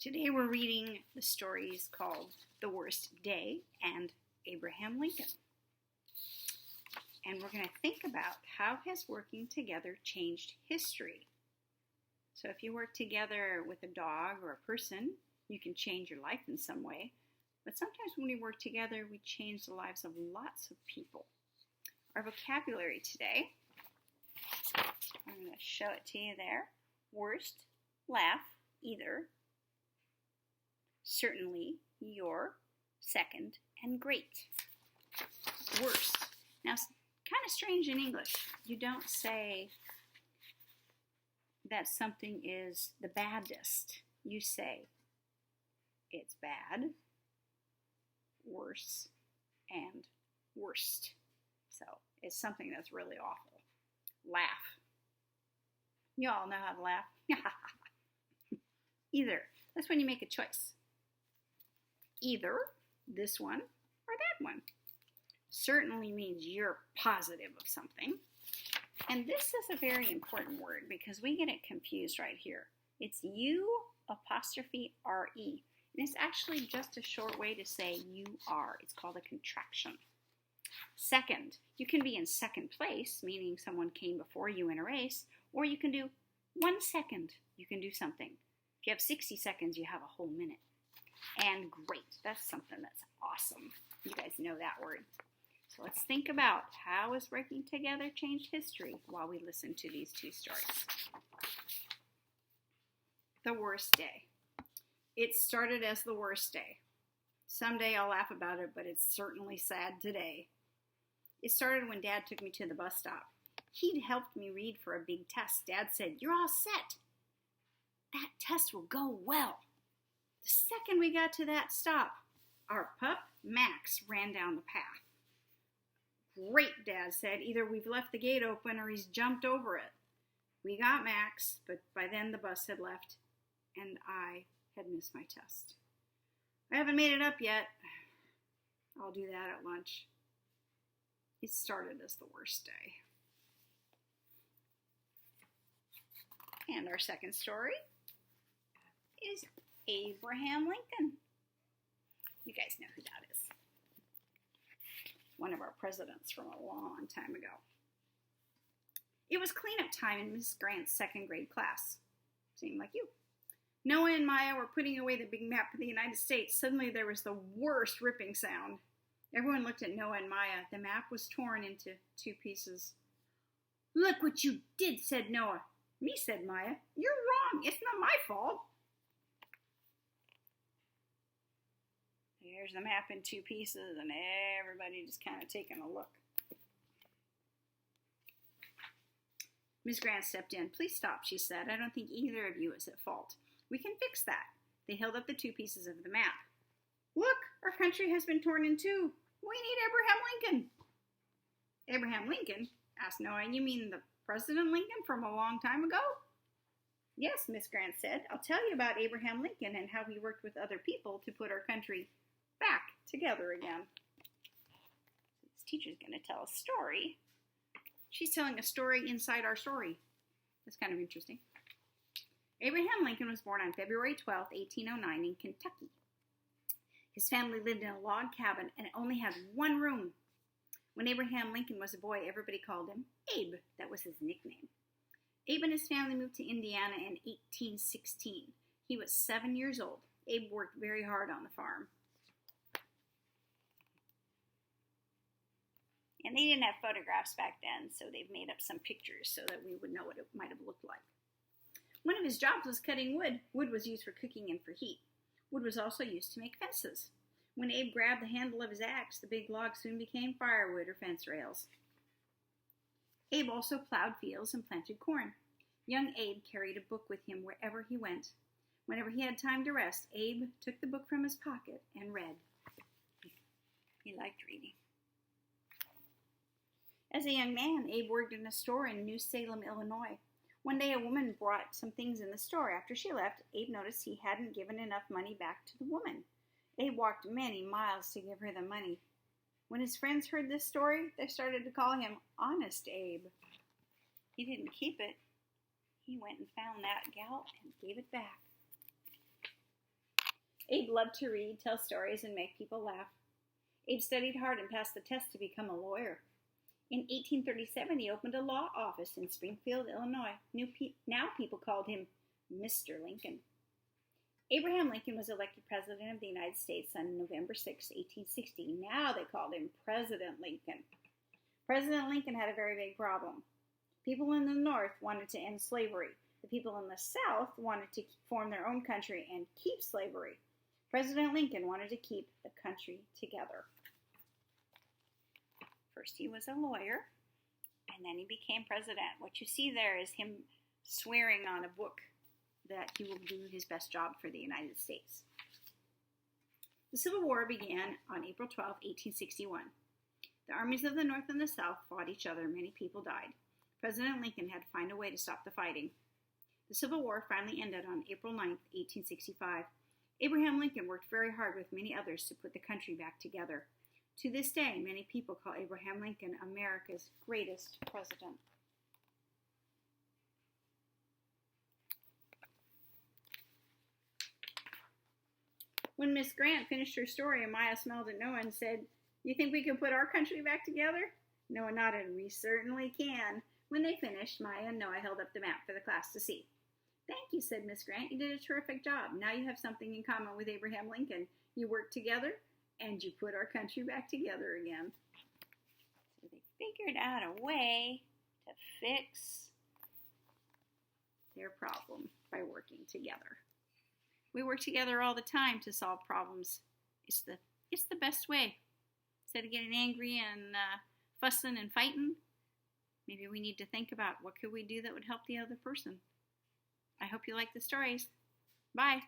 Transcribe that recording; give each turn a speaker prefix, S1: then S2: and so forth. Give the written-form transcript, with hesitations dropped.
S1: Today we're reading the stories called The Worst Day and Abraham Lincoln. And we're going to think about how has working together changed history. So if you work together with a dog or a person, you can change your life in some way. But sometimes when we work together, we change the lives of lots of people. Our vocabulary today, I'm going to show it to you there. Worst, laugh, either, certainly, your, second, and great. Worst. Now, it's kind of strange in English. You don't say that something is the baddest. You say it's bad, worse, and worst. So it's something that's really awful. Laugh. You all know how to laugh. Either. That's when you make a choice. Either this one or that one. Certainly means you're positive of something. And this is a very important word because we get it confused right here. It's U''re. And it's actually just a short way to say you are. It's called a contraction. Second, you can be in second place, meaning someone came before you in a race, or you can do 1 second. You can do something. If you have 60 seconds, you have a whole minute. And great. That's something that's awesome. You guys know that word. So let's think about how has working together changed history while we listen to these two stories. The worst day. It started as the worst day. Someday I'll laugh about it, but it's certainly sad today. It started when Dad took me to the bus stop. He'd helped me read for a big test. Dad said, "You're all set. That test will go well." The second we got to that stop, our pup, Max, ran down the path. "Great," Dad said. "Either we've left the gate open or he's jumped over it." We got Max, but by then the bus had left, and I had missed my test. I haven't made it up yet. I'll do that at lunch. It started as the worst day. And our second story is Abraham Lincoln. You guys know who that is. One of our presidents from a long time ago. It was cleanup time in Miss Grant's second grade class. Seemed like you. Noah and Maya were putting away the big map of the United States. Suddenly there was the worst ripping sound. Everyone looked at Noah and Maya. The map was torn into 2 pieces. "Look what you did," said Noah. "Me," said Maya. "You're wrong. It's not my fault." Here's the map in 2 pieces, and everybody just kind of taking a look. Miss Grant stepped in. "Please stop," she said. "I don't think either of you is at fault. We can fix that." They held up the 2 pieces of the map. "Look, our country has been torn in 2. We need Abraham Lincoln." "Abraham Lincoln?" asked Noah. "You mean the President Lincoln from a long time ago?" "Yes," Miss Grant said. "I'll tell you about Abraham Lincoln and how he worked with other people to put our country back together again." This teacher's going to tell a story. She's telling a story inside our story. That's kind of interesting. Abraham Lincoln was born on February 12, 1809 in Kentucky. His family lived in a log cabin and only had 1 room. When Abraham Lincoln was a boy, everybody called him Abe. That was his nickname. Abe and his family moved to Indiana in 1816. He was 7 years old. Abe worked very hard on the farm. And they didn't have photographs back then, so they've made up some pictures so that we would know what it might have looked like. One of his jobs was cutting wood. Wood was used for cooking and for heat. Wood was also used to make fences. When Abe grabbed the handle of his axe, the big log soon became firewood or fence rails. Abe also plowed fields and planted corn. Young Abe carried a book with him wherever he went. Whenever he had time to rest, Abe took the book from his pocket and read. He liked reading. As a young man, Abe worked in a store in New Salem, Illinois. One day a woman brought some things in the store. After she left, Abe noticed he hadn't given enough money back to the woman. Abe walked many miles to give her the money. When his friends heard this story, they started to call him Honest Abe. He didn't keep it. He went and found that gal and gave it back. Abe loved to read, tell stories, and make people laugh. Abe studied hard and passed the test to become a lawyer. In 1837, he opened a law office in Springfield, Illinois. Now people called him Mr. Lincoln. Abraham Lincoln was elected President of the United States on November 6, 1860. Now they called him President Lincoln. President Lincoln had a very big problem. People in the North wanted to end slavery. The people in the South wanted to form their own country and keep slavery. President Lincoln wanted to keep the country together. First he was a lawyer, and then he became president. What you see there is him swearing on a book that he will do his best job for the United States. The Civil War began on April 12, 1861. The armies of the North and the South fought each other. Many people died. President Lincoln had to find a way to stop the fighting. The Civil War finally ended on April 9, 1865. Abraham Lincoln worked very hard with many others to put the country back together. To this day, many people call Abraham Lincoln America's greatest president. When Miss Grant finished her story, Amaya smiled at Noah and said, "You think we can put our country back together?" Noah nodded. "We certainly can." When they finished, Maya and Noah held up the map for the class to see. "Thank you," said Miss Grant. "You did a terrific job. Now you have something in common with Abraham Lincoln. You worked together, and you put our country back together again." So they figured out a way to fix their problem by working together. We work together all the time to solve problems. It's the best way. Instead of getting angry and fussing and fighting, maybe we need to think about what could we do that would help the other person. I hope you like the stories. Bye.